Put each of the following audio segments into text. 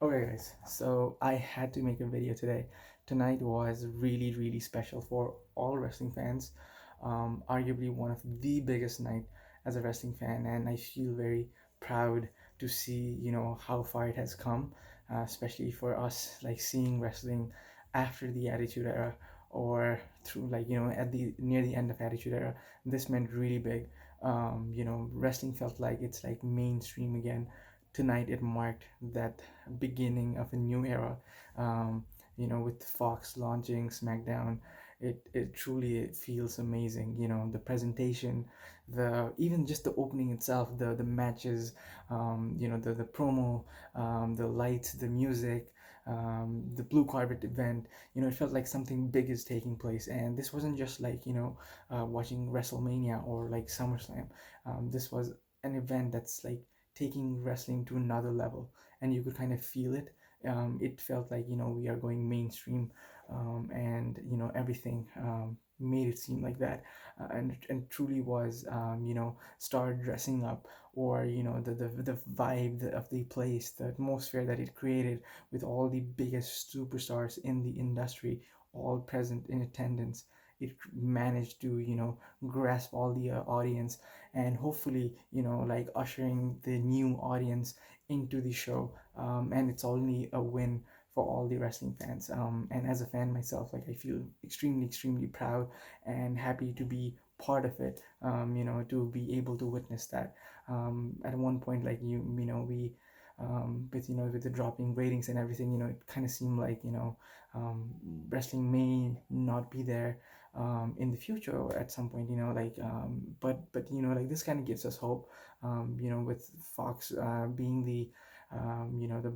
Okay, guys, so I had to make a video today. Tonight was really, really special for all wrestling fans. Arguably one of the biggest night as a wrestling fan, and I feel very proud to see, how far it has come, especially for us, like seeing wrestling after the Attitude Era or through, like, at the near the end of Attitude Era. This meant really big. Wrestling felt like it's like mainstream again. Tonight it marked that beginning of a new era. With Fox launching Smackdown, it truly feels amazing. The presentation, the even just the opening itself, the matches, the promo, the lights, the music, the blue carpet event. It felt like something big is taking place, and this wasn't just like watching WrestleMania or like SummerSlam. This was an event that's like taking wrestling to another level, and you could kind of feel it. It felt like we are going mainstream, and everything made it seem like that, and truly was. Star dressing up, or the vibe of the place, the atmosphere that it created with all the biggest superstars in the industry all present in attendance. It managed to grasp all the audience, and hopefully like ushering the new audience into the show. And it's only a win for all the wrestling fans. And as a fan myself, like I feel extremely proud and happy to be part of it. To be able to witness that. At one point, like we with the dropping ratings and everything, it kind of seemed like um, wrestling may not be there in the future or at some point, but like this kind of gives us hope. With Fox being the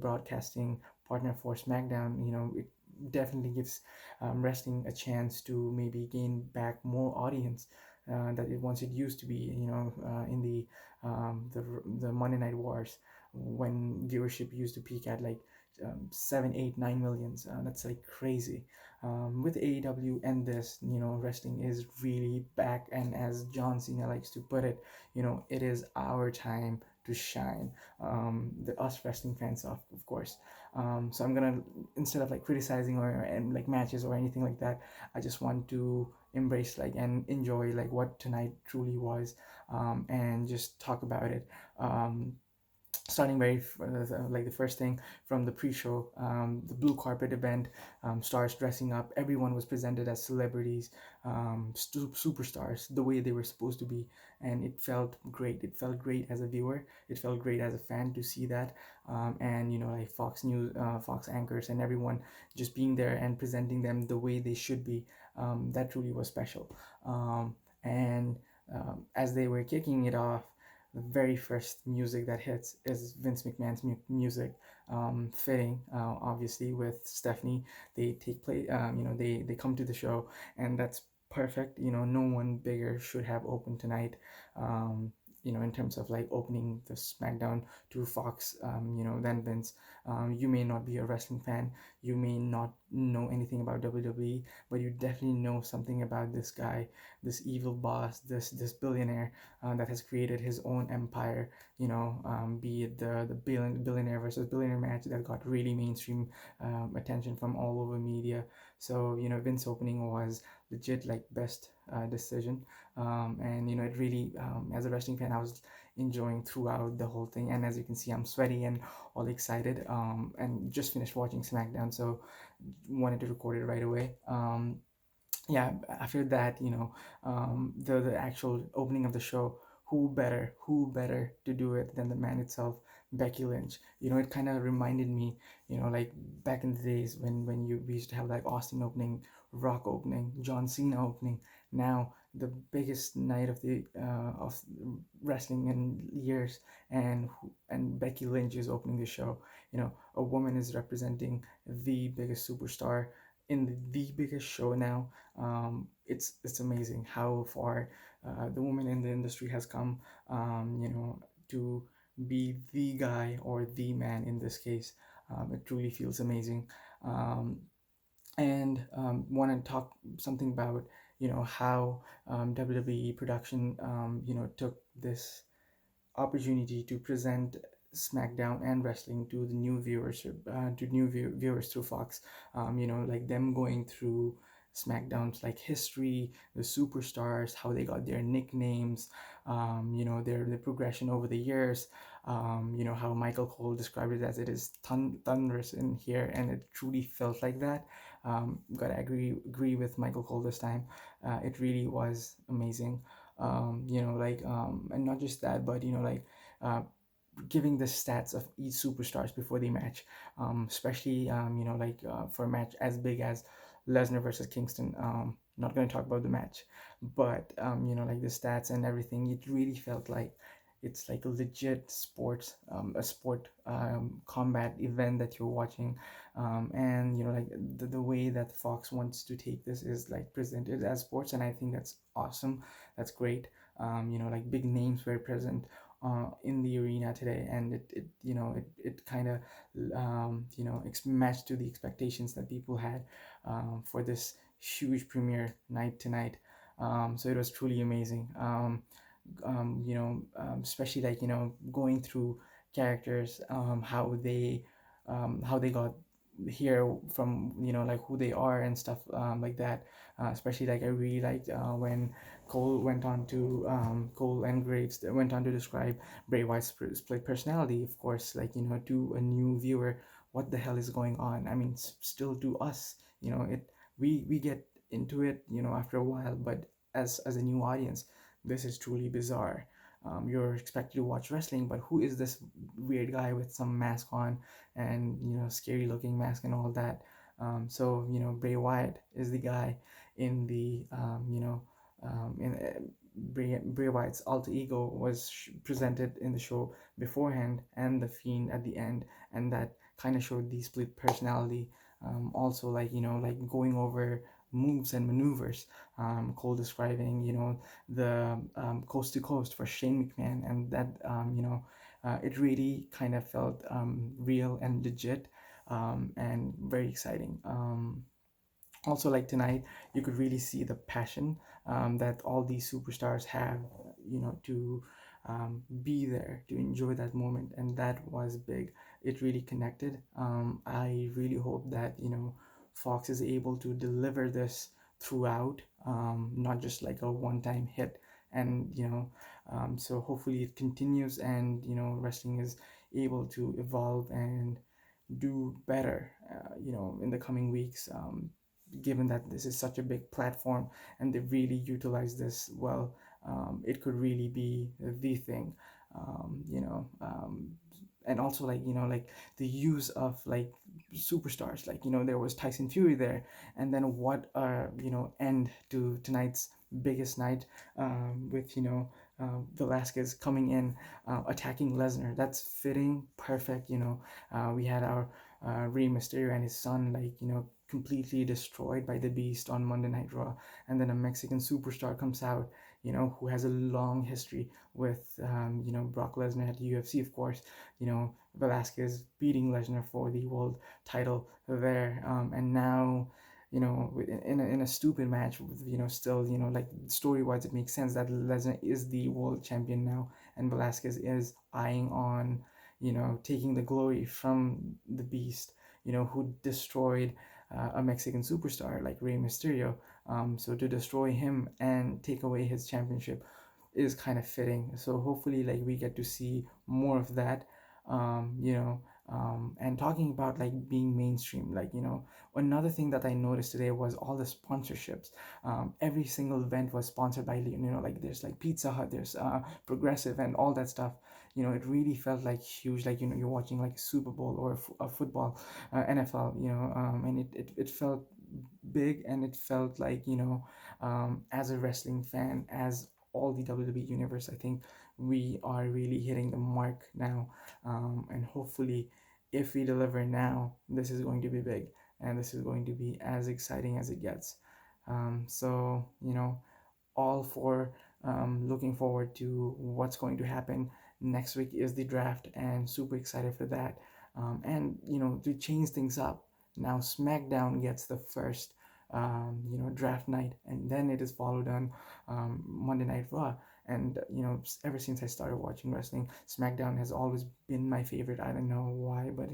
broadcasting partner for Smackdown, it definitely gives wrestling a chance to maybe gain back more audience that it once it used to be. In the Monday Night Wars, when viewership used to peak at like 7, 8, 9 millions. That's like crazy. With AEW and this, wrestling is really back, and as John Cena likes to put it, it is our time to shine. The us wrestling fans, of course. So I'm gonna, instead of like criticizing or and like matches or anything like that, I just want to embrace like and enjoy like what tonight truly was, and just talk about it. Starting like the first thing from the pre-show, the blue carpet event, stars dressing up, everyone was presented as celebrities, superstars, the way they were supposed to be, and it felt great. It felt great as a viewer, it felt great as a fan to see that. And like Fox News, Fox anchors and everyone just being there and presenting them the way they should be. That truly was special. And As they were kicking it off, the very first music that hits is Vince McMahon's music, fitting, obviously with Stephanie. They take play, they come to the show, and that's perfect. No one bigger should have opened tonight. In terms of like opening the SmackDown to Fox, than Vince. You may not be a wrestling fan, you may not know anything about WWE, but you definitely know something about this guy, this evil boss, this billionaire that has created his own empire. Be it the billionaire versus billionaire match that got really mainstream attention from all over media. So Vince opening was legit like best decision. And it really, as a wrestling fan, I was enjoying throughout the whole thing. And as you can see, I'm sweaty and all excited. And just finished watching SmackDown, so wanted to record it right away. Yeah, after that, the actual opening of the show, who better to do it than the man itself, Becky Lynch. It kind of reminded me, like back in the days when we used to have like Austin opening, Rock opening, John Cena opening. Now the biggest night of wrestling in years, and Becky Lynch is opening the show. A woman is representing the biggest superstar in the biggest show now. It's amazing how far the woman in the industry has come. To be the guy or the man in this case. It truly feels amazing. Um, and Want to talk something about how WWE production took this opportunity to present SmackDown and wrestling to the new viewers, viewers through Fox. Like them going through SmackDown's like history, the superstars, how they got their nicknames, their progression over the years. How Michael Cole described it as it is thunderous in here, and it truly felt like that. Gotta agree with Michael Cole this time. It really was amazing. And not just that, but uh, giving the stats of each superstars before they match, especially for a match as big as Lesnar versus Kingston. Not going to talk about the match, but like the stats and everything, it really felt like it's like a legit sports, a sport combat event that you're watching, and like the way that Fox wants to take this is like presented as sports, and I think that's awesome. That's great. Like big names were present in the arena today, and it kind of matched to the expectations that people had for this huge premiere night tonight. So it was truly amazing. Especially like going through characters, how they got here from, like who they are and stuff like that. Especially like I really liked when Cole and Graves went on to describe Bray Wyatt's split personality. Of course, like to a new viewer, what the hell is going on? I mean, still to us, it we get into it, after a while, but as a new audience, this is truly bizarre. You're expected to watch wrestling, but who is this weird guy with some mask on and scary looking mask and all that? So Bray Wyatt is the guy in the in Bray Wyatt's alter ego was presented in the show beforehand, and the Fiend at the end, and that kind of showed the split personality. Also, like like going over moves and maneuvers. Cole describing the coast to coast for Shane McMahon, and that it really kind of felt real and legit, and very exciting. Also, like tonight, you could really see the passion that all these superstars have, to be there to enjoy that moment, and that was big. It really connected. I really hope that Fox is able to deliver this throughout, not just like a one-time hit. And so hopefully it continues, and wrestling is able to evolve and do better, in the coming weeks, given that this is such a big platform and they really utilize this well. It could really be the thing, and also like like the use of like superstars, like there was Tyson Fury there, and then what end to tonight's biggest night, with Velasquez coming in, attacking Lesnar. That's fitting, perfect. We had our Rey Mysterio and his son, like completely destroyed by the Beast on Monday Night Raw, and then a Mexican superstar comes out, who has a long history with Brock Lesnar at the UFC, of course. Velasquez beating Lesnar for the world title there, and now in a stupid match with still like story wise it makes sense that Lesnar is the world champion now, and Velasquez is eyeing on taking the glory from the Beast, who destroyed a Mexican superstar like Rey Mysterio. So to destroy him and take away his championship is kind of fitting. So hopefully, like we get to see more of that. And talking about like being mainstream, like another thing that I noticed today was all the sponsorships. Every single event was sponsored by like there's like Pizza Hut, there's Progressive, and all that stuff. It really felt like huge, like you're watching like a Super Bowl or a football, NFL. And it felt big, and it felt like as a wrestling fan, as all the WWE universe, I think we are really hitting the mark now, and hopefully if we deliver now, this is going to be big, and this is going to be as exciting as it gets. So all for looking forward to what's going to happen next week is the draft, and super excited for that. And to change things up, now SmackDown gets the first draft night, and then it is followed on Monday Night Raw. And ever since I started watching wrestling, SmackDown has always been my favorite. I don't know why, but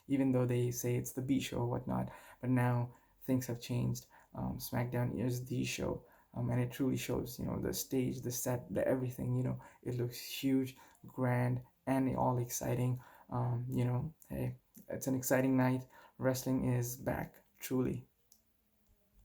even though they say it's the B show or whatnot, but now things have changed. SmackDown is the show, and it truly shows. The stage, the set, the everything. It looks huge, grand, and all exciting. Hey, it's an exciting night. Wrestling is back, truly.